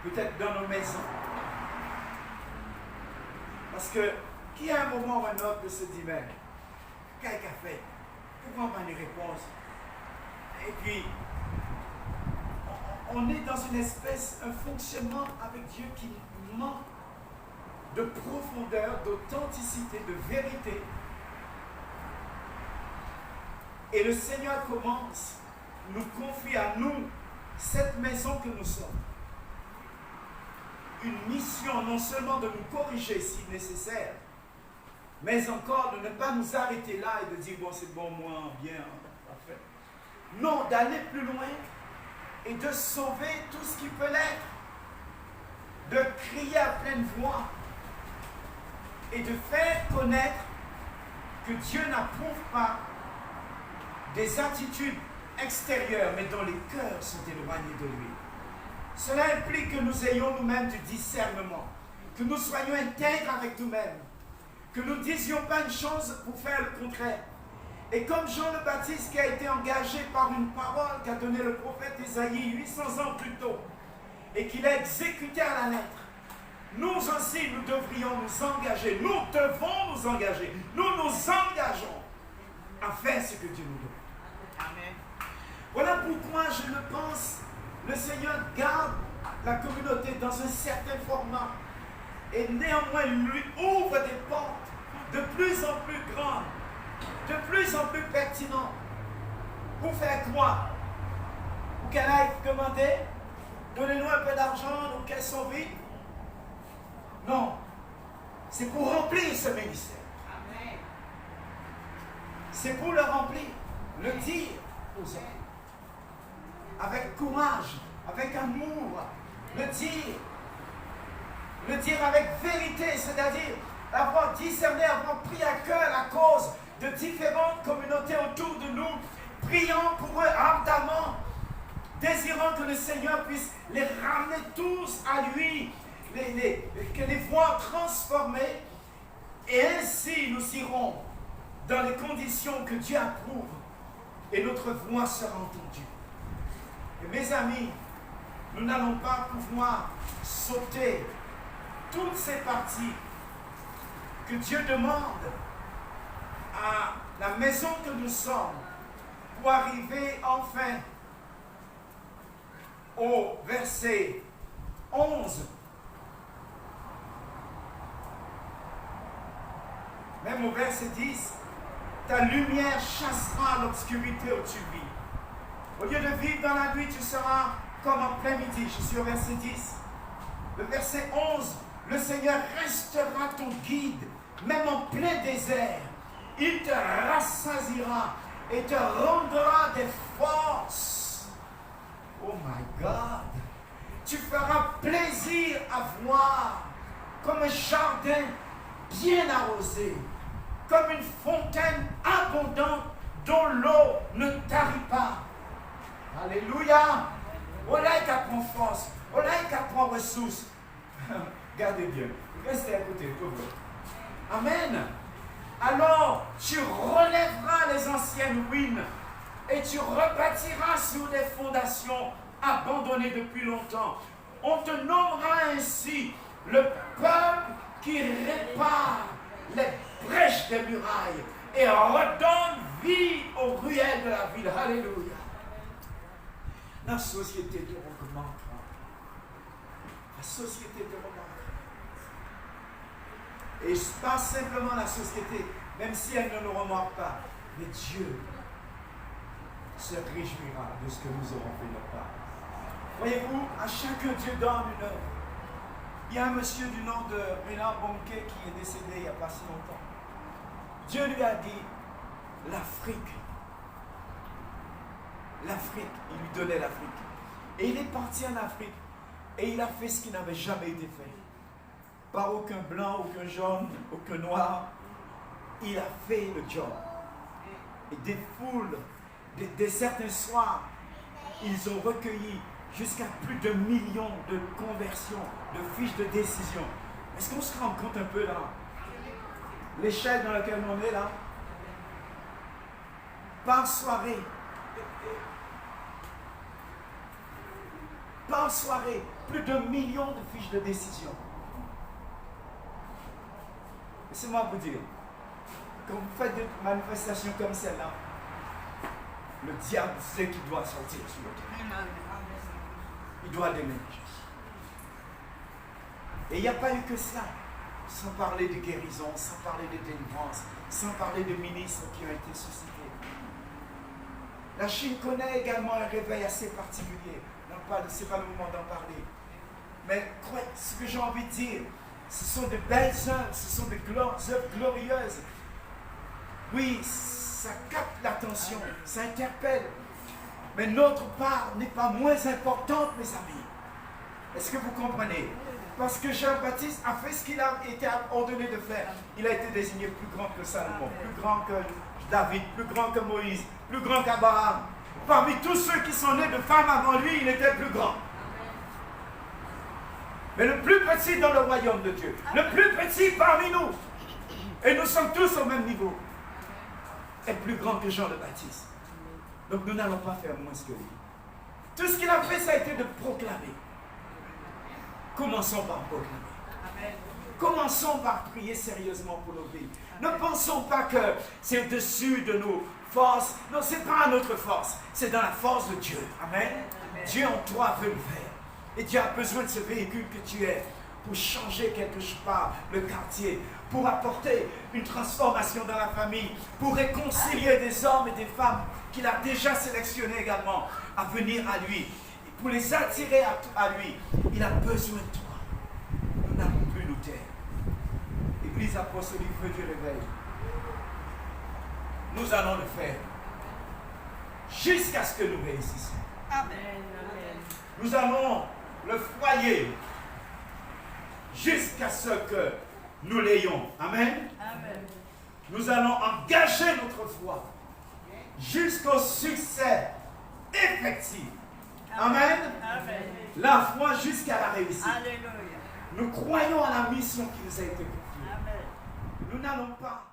Peut-être dans nos maisons. Parce que, qui a un moment ou un autre de se dire, mais, qu'est-ce qu'il a fait? Pourquoi on a une réponse? Et puis, on est dans une espèce, un fonctionnement avec Dieu qui manque de profondeur, d'authenticité, de vérité. Et le Seigneur commence, nous confie à nous cette maison que nous sommes. Une mission non seulement de nous corriger si nécessaire, mais encore de ne pas nous arrêter là et de dire bon c'est bon, moi, bien, parfait. Non, d'aller plus loin et de sauver tout ce qui peut l'être, de crier à pleine voix et de faire connaître que Dieu n'approuve pas des attitudes extérieures, mais dont les cœurs sont éloignés de lui. Cela implique que nous ayons nous-mêmes du discernement, que nous soyons intègres avec nous-mêmes, que nous ne disions pas une chose pour faire le contraire. Et comme Jean le Baptiste qui a été engagé par une parole qu'a donnée le prophète Isaïe 800 ans plus tôt, et qu'il a exécutée à la lettre, nous aussi nous devrions nous engager, nous devons nous engager, nous nous engageons à faire ce que Dieu nous donne. Amen. Voilà pourquoi je le pense, le Seigneur garde la communauté dans un certain format et néanmoins lui ouvre des portes de plus en plus grandes, de plus en plus pertinentes. Pour faire quoi? Pour qu'elle aille commander? Donnez-nous un peu d'argent, donc qu'elles sont vides? Non, c'est pour remplir ce ministère. Amen. C'est pour le remplir, le dire aux hommes. Avec courage, avec amour, le dire avec vérité, c'est-à-dire avoir discerné, avoir pris à cœur la cause de différentes communautés autour de nous, priant pour eux ardemment, désirant que le Seigneur puisse les ramener tous à lui, que les voies transformées, et ainsi nous irons dans les conditions que Dieu approuve, et notre voix sera entendue. Et mes amis, nous n'allons pas pouvoir sauter toutes ces parties que Dieu demande à la maison que nous sommes pour arriver enfin au verset 11. Même au verset 10, ta lumière chassera l'obscurité où tu vis. Au lieu de vivre dans la nuit, tu seras comme en plein midi. Je suis au verset 10. Le verset 11, le Seigneur restera ton guide, même en plein désert. Il te rassasiera et te rendra des forces. Oh my God! Tu feras plaisir à voir, comme un jardin bien arrosé, comme une fontaine abondante dont l'eau ne tarit pas. Alléluia! Voilà qu'elle prend force, voilà qu'elle prend ressources. Gardez bien, restez à côté, pauvre. Amen. Alors, tu relèveras les anciennes ruines et tu rebâtiras sur des fondations abandonnées depuis longtemps. On te nommera ainsi le peuple qui répare les brèches des murailles et redonne vie aux ruelles de la ville. Alléluia. La société te remarquera. La société te remarquera. Et pas simplement la société, même si elle ne nous remarque pas, mais Dieu se réjouira de ce que nous aurons fait de part. Voyez-vous, à chacun Dieu donne une œuvre. Il y a un monsieur du nom de Reinhard Bonnke qui est décédé il n'y a pas si longtemps. Dieu lui a dit, l'Afrique, il lui donnait l'Afrique. Et il est parti en Afrique et il a fait ce qui n'avait jamais été fait. Par aucun blanc, aucun jaune, aucun noir. Il a fait le job. Et des foules, des certains soirs, ils ont recueilli jusqu'à plus de millions de conversions, de fiches de décision. Est-ce qu'on se rend compte un peu là? L'échelle dans laquelle on est là? Par soirée, Par soirée, plus de millions de fiches de décision. Laissez-moi vous dire, quand vous faites des manifestations comme celle-là, le diable sait qu'il doit sortir sur le terrain. Il doit déménager. Et il n'y a pas eu que ça, sans parler de guérison, sans parler de délivrance, sans parler de ministres qui ont été suscités. La Chine connaît également un réveil assez particulier. Ce n'est pas le moment d'en parler. Mais ce que j'ai envie de dire, ce sont de belles œuvres, ce sont de œuvres glorieuses. Oui, ça capte l'attention, ça interpelle. Mais notre part n'est pas moins importante, mes amis. Est-ce que vous comprenez? Parce que Jean-Baptiste a fait ce qu'il a été ordonné de faire. Il a été désigné plus grand que Salomon, plus grand que David, plus grand que Moïse, plus grand qu'Abraham. Parmi tous ceux qui sont nés de femmes avant lui, il était plus grand. Mais le plus petit dans le royaume de Dieu, le plus petit parmi nous, et nous sommes tous au même niveau, est plus grand que Jean le Baptiste. Donc nous n'allons pas faire moins que lui. Tout ce qu'il a fait, ça a été de proclamer. Commençons par proclamer. Commençons par prier sérieusement pour nos vies. Ne pensons pas que c'est au-dessus de nos forces. Non, ce n'est pas à notre force. C'est dans la force de Dieu. Amen. Dieu en toi veut le faire. Et Dieu a besoin de ce véhicule que tu es pour changer quelque part le quartier, pour apporter une transformation dans la famille, pour réconcilier des hommes et des femmes qu'il a déjà sélectionnés également à venir à lui. Pour les attirer à lui, il a besoin de toi. Nous n'avons plus nous taire. Église apostolique feu du réveil. Nous allons le faire jusqu'à ce que nous réussissions. Amen. Nous allons le foyer jusqu'à ce que nous l'ayons. Amen. Amen. Nous allons engager notre foi jusqu'au succès effectif. Amen. Amen. La foi jusqu'à la réussite. Alléluia. Nous croyons à la mission qui nous a été confiée. Amen. Nous n'allons pas